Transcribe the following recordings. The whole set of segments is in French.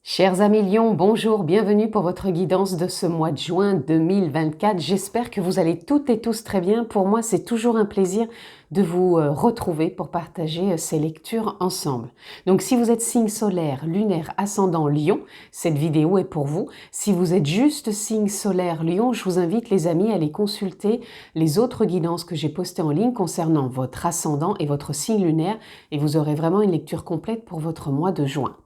Chers amis Lions, bonjour, bienvenue pour votre guidance de ce mois de juin 2024. J'espère que vous allez toutes et tous très bien. Pour moi, c'est toujours un plaisir de vous retrouver pour partager ces lectures ensemble. Donc si vous êtes signe solaire, lunaire, ascendant Lion, cette vidéo est pour vous. Si vous êtes juste signe solaire Lion, je vous invite les amis à aller consulter les autres guidances que j'ai postées en ligne concernant votre ascendant et votre signe lunaire et vous aurez vraiment une lecture complète pour votre mois de juin.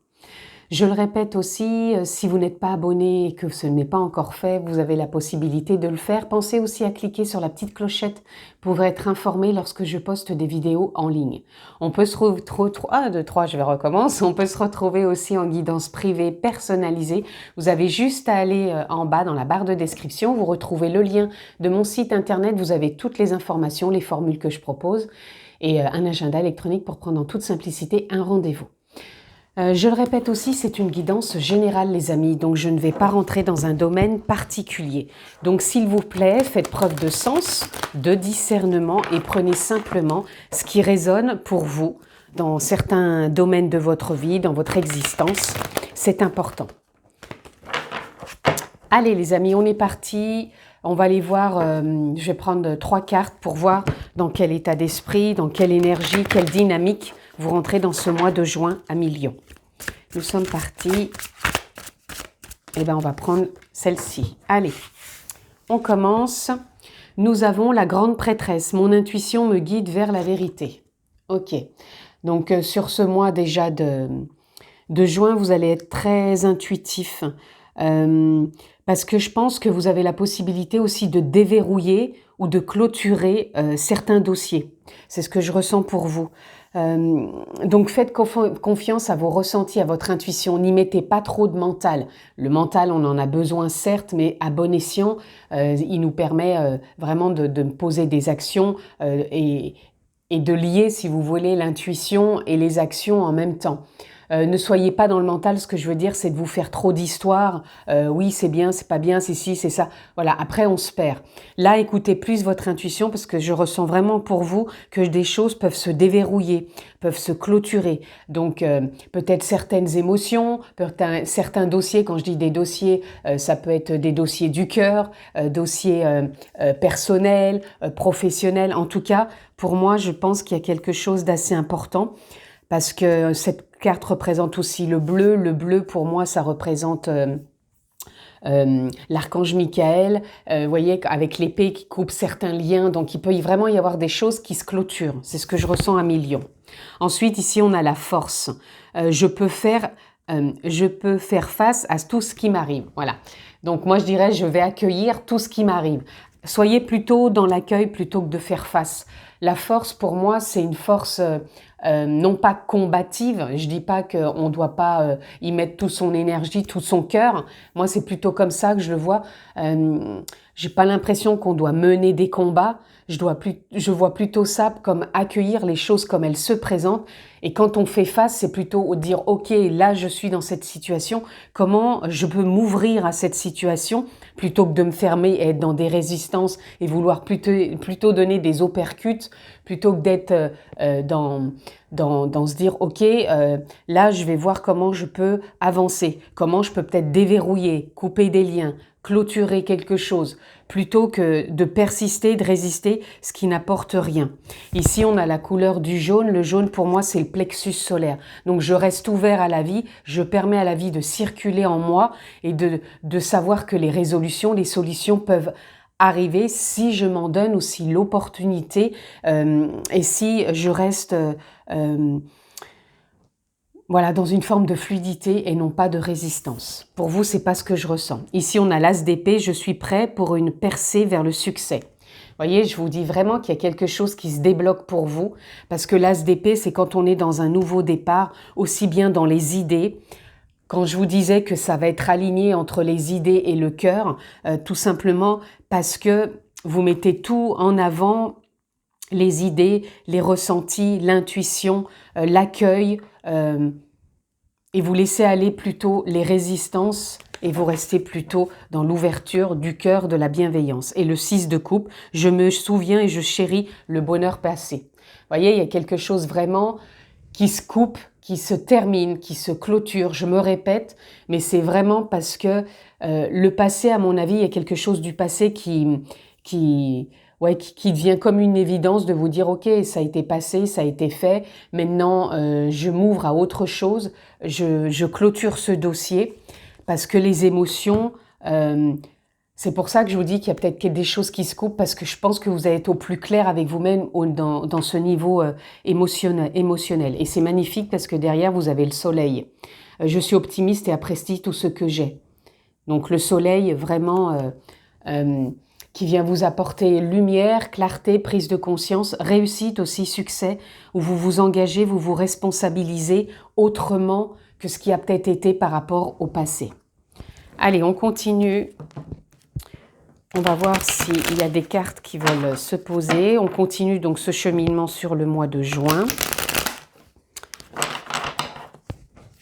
Je le répète aussi, si vous n'êtes pas abonné et que ce n'est pas encore fait, vous avez la possibilité de le faire. Pensez aussi à cliquer sur la petite clochette pour être informé lorsque je poste des vidéos en ligne. On peut se retrouver, on peut se retrouver aussi en guidance privée personnalisée. Vous avez juste à aller en bas dans la barre de description, vous retrouvez le lien de mon site internet, vous avez toutes les informations, les formules que je propose et un agenda électronique pour prendre en toute simplicité un rendez-vous. Je le répète aussi, c'est une guidance générale les amis, donc je ne vais pas rentrer dans un domaine particulier. Donc s'il vous plaît, faites preuve de sens, de discernement et prenez simplement ce qui résonne pour vous dans certains domaines de votre vie, dans votre existence. C'est important. Allez les amis, on est parti. On va aller voir, je vais prendre 3 cartes pour voir dans quel état d'esprit, dans quelle énergie, quelle dynamique vous rentrez dans ce mois de juin à Lion. Nous sommes partis. Eh bien, on va prendre celle-ci. Allez, on commence. Nous avons la grande prêtresse. Mon intuition me guide vers la vérité. Ok. Donc, sur ce mois déjà de juin, vous allez être très intuitif. Parce que je pense que vous avez la possibilité aussi de déverrouiller ou de clôturer certains dossiers. C'est ce que je ressens pour vous. Donc faites confiance à vos ressentis, à votre intuition. N'y mettez pas trop de mental. Le mental, on en a besoin certes, mais à bon escient, il nous permet vraiment de poser des actions et de lier, si vous voulez, l'intuition et les actions en même temps. Ne soyez pas dans le mental, ce que je veux dire, c'est de vous faire trop d'histoires. Oui, c'est bien, c'est pas bien, c'est ci, c'est ça. Voilà, après on se perd. Là, écoutez plus votre intuition parce que je ressens vraiment pour vous que des choses peuvent se déverrouiller, peuvent se clôturer. Donc, peut-être certaines émotions, certains dossiers, quand je dis des dossiers, ça peut être des dossiers du cœur, dossiers personnels, professionnels. En tout cas, pour moi, je pense qu'il y a quelque chose d'assez important. Parce que cette carte représente aussi le bleu. Le bleu, pour moi, ça représente l'archange Michael. Vous voyez, avec l'épée qui coupe certains liens. Donc, il peut vraiment y avoir des choses qui se clôturent. C'est ce que je ressens à Lion. Ensuite, ici, on a la force. Je peux faire face à tout ce qui m'arrive. Voilà. Donc, moi, je dirais, je vais accueillir tout ce qui m'arrive. Soyez plutôt dans l'accueil plutôt que de faire face. La force, pour moi, c'est une force non pas combative. Je dis pas qu'on ne doit pas y mettre toute son énergie, tout son cœur. Moi, c'est plutôt comme ça que je le vois. J'ai pas l'impression qu'on doit mener des combats. Je vois plutôt ça comme accueillir les choses comme elles se présentent. Et quand on fait face, c'est plutôt dire « Ok, là, je suis dans cette situation. Comment je peux m'ouvrir à cette situation ?» plutôt que de me fermer et être dans des résistances et vouloir plutôt donner des uppercuts, plutôt que d'être dans se dire « Ok, là, je vais voir comment je peux avancer, comment je peux peut-être déverrouiller, couper des liens, clôturer quelque chose, plutôt que de persister, de résister, ce qui n'apporte rien. » Ici, on a la couleur du jaune. Le jaune, pour moi, c'est le plexus solaire. Donc, je reste ouvert à la vie, je permets à la vie de circuler en moi et de savoir que les résolutions, les solutions peuvent arriver si je m'en donne aussi l'opportunité et si je reste voilà, dans une forme de fluidité et non pas de résistance. Pour vous, c'est pas ce que je ressens. Ici, on a l'as d'épée. Je suis prêt pour une percée vers le succès. Vous voyez, je vous dis vraiment qu'il y a quelque chose qui se débloque pour vous parce que l'as d'épée, c'est quand on est dans un nouveau départ, aussi bien dans les idées. Quand je vous disais que ça va être aligné entre les idées et le cœur, tout simplement parce que vous mettez tout en avant, les idées, les ressentis, l'intuition, l'accueil, et vous laissez aller plutôt les résistances et vous restez plutôt dans l'ouverture du cœur, de la bienveillance. Et le 6 de coupe, je me souviens et je chéris le bonheur passé. Vous voyez, il y a quelque chose vraiment qui se coupe, qui se termine, qui se clôture. Je me répète, mais c'est vraiment parce que le passé, à mon avis, il y a quelque chose du passé qui devient comme une évidence de vous dire, ok, ça a été passé, ça a été fait, maintenant je m'ouvre à autre chose, je clôture ce dossier, parce que les émotions, c'est pour ça que je vous dis qu'il y a peut-être des choses qui se coupent, parce que je pense que vous allez être au plus clair avec vous-même dans ce niveau émotionnel. Et c'est magnifique parce que derrière, vous avez le soleil. Je suis optimiste et apprécie tout ce que j'ai. Donc le soleil, vraiment, qui vient vous apporter lumière, clarté, prise de conscience, réussite aussi, succès, où vous vous engagez, vous vous responsabilisez autrement que ce qui a peut-être été par rapport au passé. Allez, on continue. On va voir s'il y a des cartes qui veulent se poser. On continue donc ce cheminement sur le mois de juin.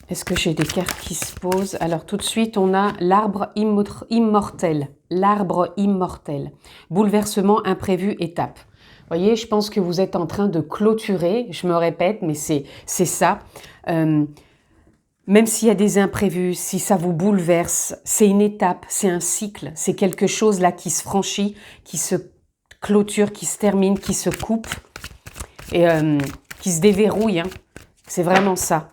Est-ce que j'ai des cartes qui se posent? Alors tout de suite, on a l'arbre immortel. L'arbre immortel. Bouleversement imprévu, étape. Vous voyez, je pense que vous êtes en train de clôturer. Je me répète, mais c'est ça. Même s'il y a des imprévus, si ça vous bouleverse, c'est une étape, c'est un cycle. C'est quelque chose là qui se franchit, qui se clôture, qui se termine, qui se coupe et qui se déverrouille. Hein. C'est vraiment ça.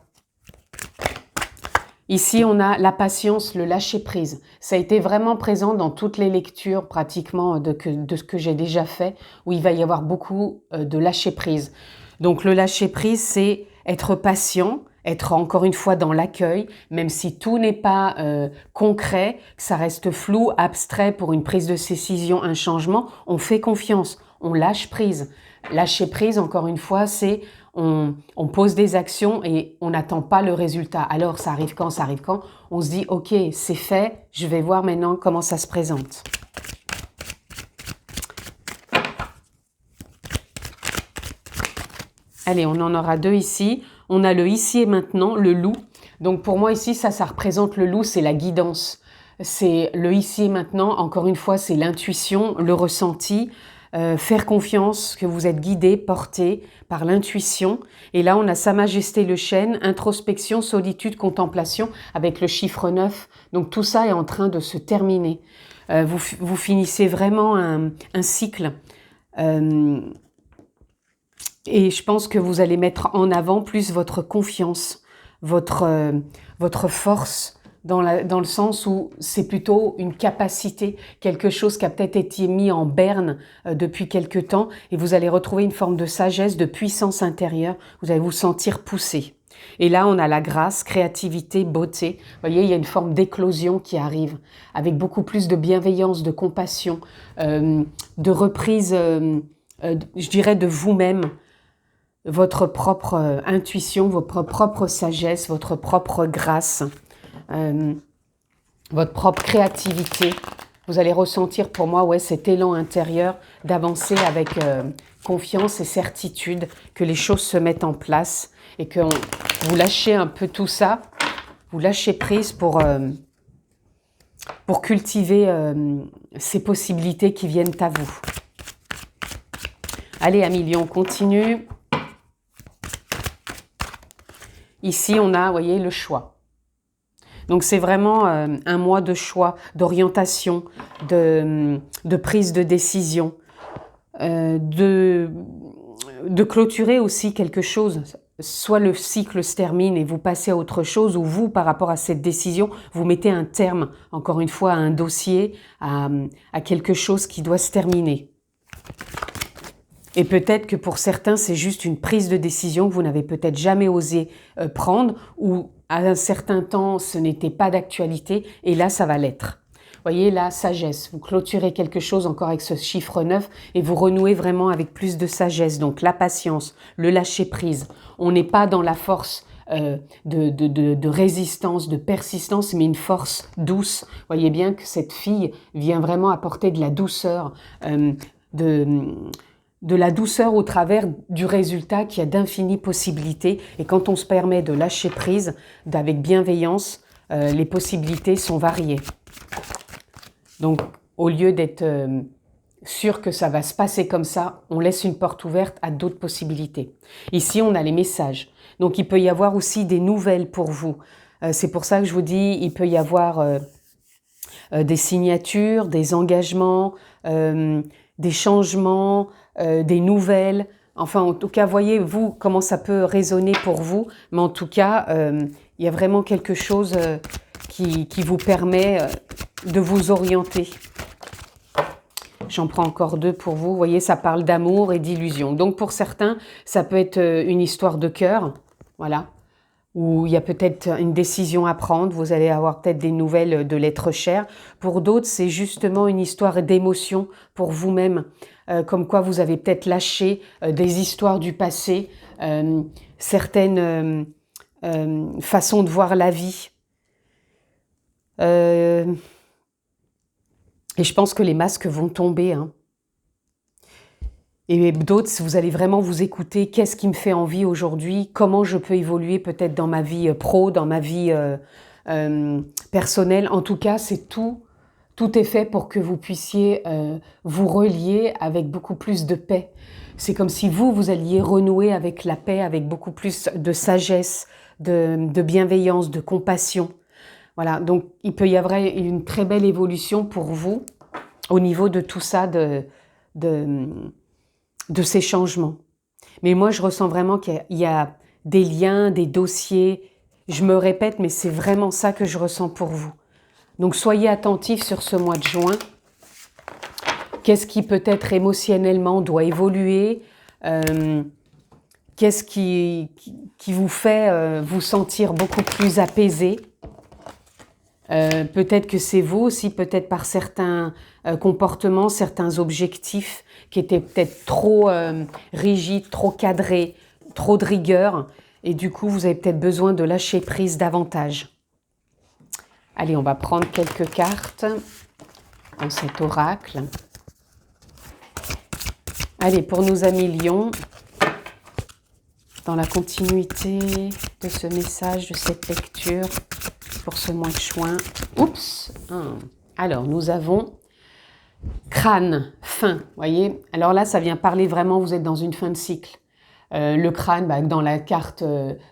Ici, on a la patience, le lâcher-prise. Ça a été vraiment présent dans toutes les lectures pratiquement de ce que j'ai déjà fait, où il va y avoir beaucoup de lâcher-prise. Donc le lâcher-prise, c'est être patient, être encore une fois dans l'accueil, même si tout n'est pas concret, que ça reste flou, abstrait pour une prise de décision, un changement, on fait confiance, on lâche prise. Lâcher prise, encore une fois, c'est on pose des actions et on n'attend pas le résultat. Alors, ça arrive quand? Ça arrive quand? On se dit, ok, c'est fait, je vais voir maintenant comment ça se présente. Allez, on en aura deux ici. On a le ici et maintenant, le loup. Donc pour moi ici, ça représente le loup, c'est la guidance. C'est le ici et maintenant, encore une fois, c'est l'intuition, le ressenti. Faire confiance que vous êtes guidé, porté par l'intuition. Et là, on a Sa Majesté le chêne, introspection, solitude, contemplation, avec le chiffre 9. Donc tout ça est en train de se terminer. Vous finissez vraiment un cycle. Et je pense que vous allez mettre en avant plus votre confiance, votre force, dans le sens où c'est plutôt une capacité, quelque chose qui a peut-être été mis en berne depuis quelque temps, et vous allez retrouver une forme de sagesse, de puissance intérieure, vous allez vous sentir poussé. Et là, on a la grâce, créativité, beauté. Vous voyez, il y a une forme d'éclosion qui arrive, avec beaucoup plus de bienveillance, de compassion, de reprise, je dirais, de vous-même, votre propre intuition, votre propre sagesse, votre propre grâce. Votre propre créativité, vous allez ressentir pour moi cet élan intérieur d'avancer avec confiance et certitude que les choses se mettent en place et que vous lâchez un peu tout ça, vous lâchez prise pour cultiver ces possibilités qui viennent à vous. Allez Amélie, on continue. Ici on a, vous voyez, le choix. Donc c'est vraiment un mois de choix, d'orientation, de prise de décision, de clôturer aussi quelque chose. Soit le cycle se termine et vous passez à autre chose, ou vous, par rapport à cette décision, vous mettez un terme, encore une fois, à un dossier, à quelque chose qui doit se terminer. Et peut-être que pour certains, c'est juste une prise de décision que vous n'avez peut-être jamais osé prendre, ou à un certain temps, ce n'était pas d'actualité, et là, ça va l'être. Vous voyez, la sagesse, vous clôturez quelque chose encore avec ce chiffre 9, et vous renouez vraiment avec plus de sagesse. Donc la patience, le lâcher-prise. On n'est pas dans la force de résistance, de persistance, mais une force douce. Vous voyez bien que cette fille vient vraiment apporter de la douceur, de la douceur au travers du résultat qui a d'infinies possibilités. Et quand on se permet de lâcher prise, avec bienveillance, les possibilités sont variées. Donc, au lieu d'être sûr que ça va se passer comme ça, on laisse une porte ouverte à d'autres possibilités. Ici, on a les messages. Donc, il peut y avoir aussi des nouvelles pour vous. C'est pour ça que je vous dis, il peut y avoir des signatures, des engagements, des changements, des nouvelles. Enfin, en tout cas, voyez-vous comment ça peut résonner pour vous. Mais en tout cas, il y a vraiment quelque chose qui vous permet de vous orienter. J'en prends encore 2 pour vous. Vous voyez, ça parle d'amour et d'illusion. Donc, pour certains, ça peut être une histoire de cœur. Voilà. Où il y a peut-être une décision à prendre, vous allez avoir peut-être des nouvelles de l'être cher. Pour d'autres, c'est justement une histoire d'émotion pour vous-même, comme quoi vous avez peut-être lâché des histoires du passé, certaines façons de voir la vie. Et je pense que les masques vont tomber, hein. Et d'autres, vous allez vraiment vous écouter, qu'est-ce qui me fait envie aujourd'hui, comment je peux évoluer peut-être dans ma vie pro, dans ma vie personnelle. En tout cas, c'est tout est fait pour que vous puissiez vous relier avec beaucoup plus de paix. C'est comme si vous alliez renouer avec la paix, avec beaucoup plus de sagesse, de bienveillance, de compassion. Voilà, donc il peut y avoir une très belle évolution pour vous au niveau de tout ça, de ces changements. Mais moi, je ressens vraiment qu'il y a des liens, des dossiers. Je me répète, mais c'est vraiment ça que je ressens pour vous. Donc, soyez attentifs sur ce mois de juin. Qu'est-ce qui peut-être émotionnellement doit évoluer? Qu'est-ce qui vous fait vous sentir beaucoup plus apaisé? Peut-être que c'est vous aussi, peut-être par certains comportements, certains objectifs qui étaient peut-être trop rigides, trop cadrés, trop de rigueur. Et du coup, vous avez peut-être besoin de lâcher prise davantage. Allez, on va prendre quelques cartes dans cet oracle. Allez, pour nos amis Lions, dans la continuité de ce message, de cette lecture, pour ce mois de juin. Oups. Alors, nous avons crâne, fin, voyez. Alors là, ça vient parler vraiment, vous êtes dans une fin de cycle. Le crâne, dans la carte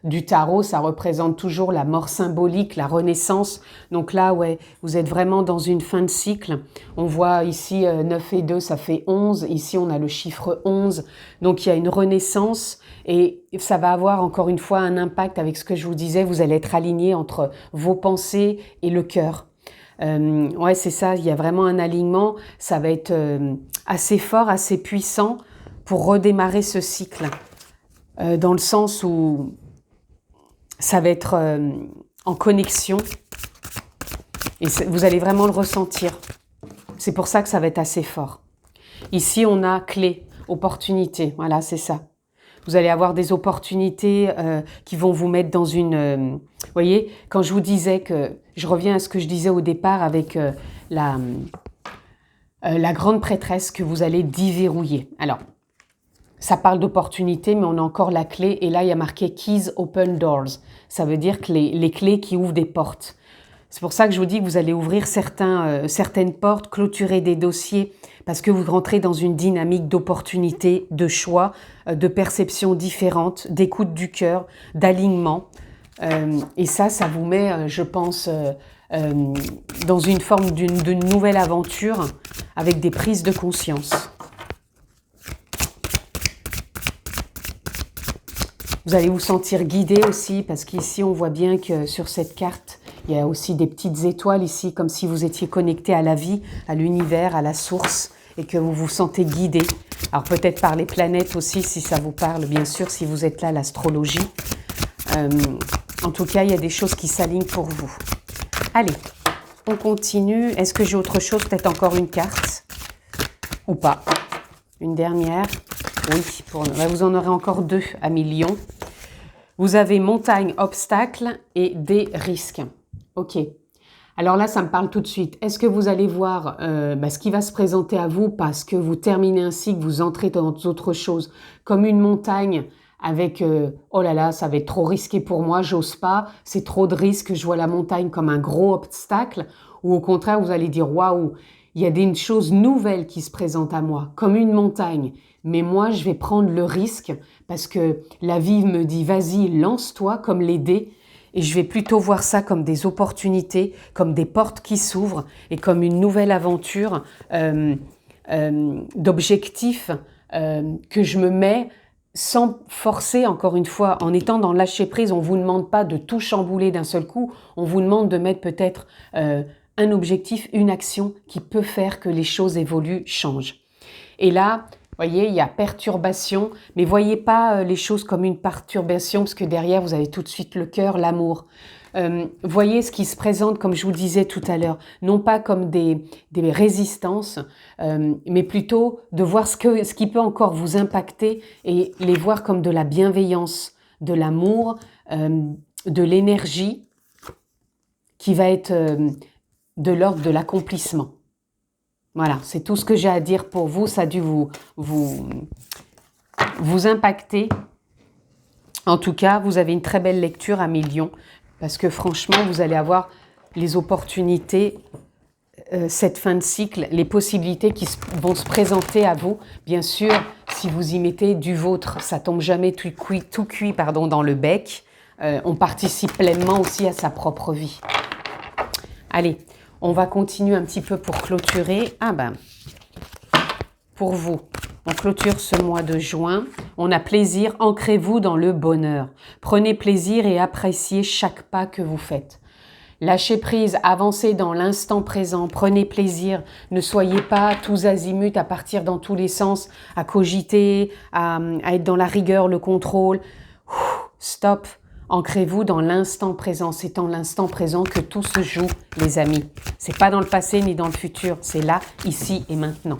du tarot, ça représente toujours la mort symbolique, la renaissance. Donc là, ouais, vous êtes vraiment dans une fin de cycle. On voit ici 9 et 2, ça fait 11. Ici, on a le chiffre 11. Donc, il y a une renaissance et ça va avoir encore une fois un impact avec ce que je vous disais. Vous allez être aligné entre vos pensées et le cœur. Ouais, c'est ça, il y a vraiment un alignement. Ça va être assez fort, assez puissant pour redémarrer ce cycle. Dans le sens où ça va être en connexion et vous allez vraiment le ressentir. C'est pour ça que ça va être assez fort. Ici, on a clé, opportunité, voilà, c'est ça. Vous allez avoir des opportunités qui vont vous mettre dans une... vous voyez, quand je vous disais que... Je reviens à ce que je disais au départ avec la grande prêtresse que vous allez déverrouiller. Alors, ça parle d'opportunité, mais on a encore la clé. Et là, il y a marqué « Keys open doors ». Ça veut dire que les clés qui ouvrent des portes. C'est pour ça que je vous dis que vous allez ouvrir certaines portes, clôturer des dossiers, parce que vous rentrez dans une dynamique d'opportunité, de choix, de perceptions différentes, d'écoute du cœur, d'alignement. Et ça vous met, je pense, dans une forme d'une nouvelle aventure avec des prises de conscience. Vous allez vous sentir guidé aussi, parce qu'ici, on voit bien que sur cette carte, il y a aussi des petites étoiles ici, comme si vous étiez connecté à la vie, à l'univers, à la source, et que vous vous sentez guidé. Alors peut-être par les planètes aussi, si ça vous parle, bien sûr, si vous êtes là, l'astrologie. En tout cas, il y a des choses qui s'alignent pour vous. Allez, on continue. Est-ce que j'ai autre chose? Peut-être encore une carte? Ou pas? Une dernière? Oui, vous en aurez encore 2 à millions. Vous avez montagne, obstacle et des risques. Ok. Alors là, ça me parle tout de suite. Est-ce que vous allez voir ce qui va se présenter à vous parce que vous terminez un cycle, vous entrez dans autre chose, comme une montagne avec oh là là, ça va être trop risqué pour moi, j'ose pas, c'est trop de risques, je vois la montagne comme un gros obstacle, ou au contraire, vous allez dire waouh, il y a des choses nouvelles qui se présentent à moi, comme une montagne. Mais moi, je vais prendre le risque parce que la vie me dit, vas-y, lance-toi comme les dés. Et je vais plutôt voir ça comme des opportunités, comme des portes qui s'ouvrent et comme une nouvelle aventure d'objectifs que je me mets sans forcer, encore une fois, en étant dans lâcher prise. On ne vous demande pas de tout chambouler d'un seul coup, on vous demande de mettre peut-être un objectif, une action qui peut faire que les choses évoluent, changent. Et là, vous voyez, il y a perturbation, mais voyez pas les choses comme une perturbation, parce que derrière, vous avez tout de suite le cœur, l'amour. Voyez ce qui se présente, comme je vous disais tout à l'heure, non pas comme des résistances, mais plutôt de voir ce qui peut encore vous impacter et les voir comme de la bienveillance, de l'amour, de l'énergie qui va être de l'ordre de l'accomplissement. Voilà, c'est tout ce que j'ai à dire pour vous. Ça a dû vous impacter. En tout cas, vous avez une très belle lecture à millions parce que franchement, vous allez avoir les opportunités, cette fin de cycle, les possibilités qui vont se présenter à vous. Bien sûr, si vous y mettez du vôtre, ça tombe jamais tout cuit dans le bec. On participe pleinement aussi à sa propre vie. Allez, on va continuer un petit peu pour clôturer. Pour vous, on clôture ce mois de juin. On a plaisir, ancrez-vous dans le bonheur. Prenez plaisir et appréciez chaque pas que vous faites. Lâchez prise, avancez dans l'instant présent, prenez plaisir. Ne soyez pas tous azimuts à partir dans tous les sens, à cogiter, à être dans la rigueur, le contrôle. Stop. Ancrez-vous dans l'instant présent. C'est dans l'instant présent que tout se joue, les amis. C'est pas dans le passé ni dans le futur. C'est là, ici et maintenant.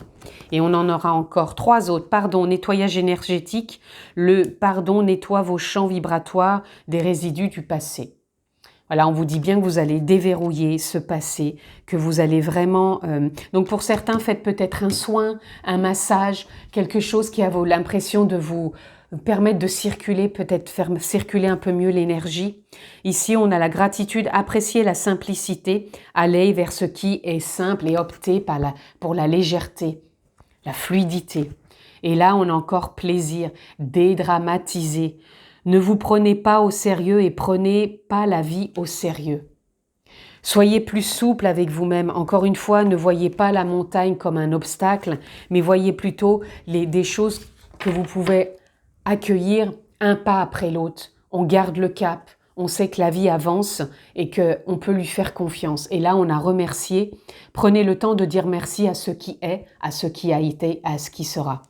Et on en aura encore 3 autres. Pardon, nettoyage énergétique. Le pardon nettoie vos champs vibratoires des résidus du passé. Voilà, on vous dit bien que vous allez déverrouiller ce passé, que vous allez vraiment... Donc pour certains, faites peut-être un soin, un massage, quelque chose qui a l'impression de vous permettre de circuler, peut-être faire circuler un peu mieux l'énergie. Ici, on a la gratitude, apprécier la simplicité, aller vers ce qui est simple et opter pour la légèreté, la fluidité. Et là, on a encore plaisir, dédramatiser. Ne vous prenez pas au sérieux et prenez pas la vie au sérieux. Soyez plus souple avec vous-même. Encore une fois, ne voyez pas la montagne comme un obstacle, mais voyez plutôt des choses que vous pouvez accueillir un pas après l'autre. On garde le cap, on sait que la vie avance et qu'on peut lui faire confiance. Et là, on a remercié. Prenez le temps de dire merci à ce qui est, à ce qui a été, à ce qui sera.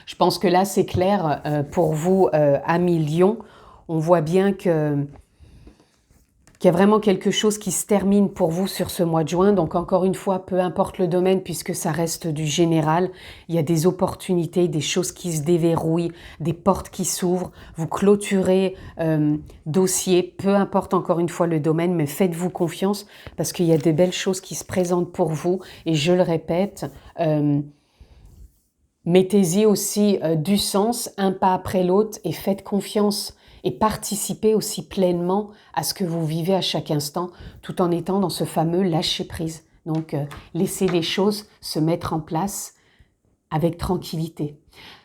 Je pense que là, c'est clair pour vous à millions. On voit bien qu'il y a vraiment quelque chose qui se termine pour vous sur ce mois de juin. Donc encore une fois, peu importe le domaine puisque ça reste du général, il y a des opportunités, des choses qui se déverrouillent, des portes qui s'ouvrent. Vous clôturez dossier, peu importe encore une fois le domaine, mais faites-vous confiance parce qu'il y a de belles choses qui se présentent pour vous. Et je le répète, mettez-y aussi du sens, un pas après l'autre et faites confiance et participez aussi pleinement à ce que vous vivez à chaque instant tout en étant dans ce fameux lâcher-prise. Donc, laissez les choses se mettre en place avec tranquillité.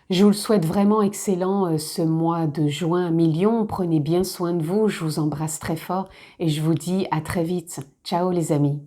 Je vous le souhaite vraiment excellent ce mois de juin à millions. Prenez bien soin de vous, je vous embrasse très fort et je vous dis à très vite. Ciao les amis.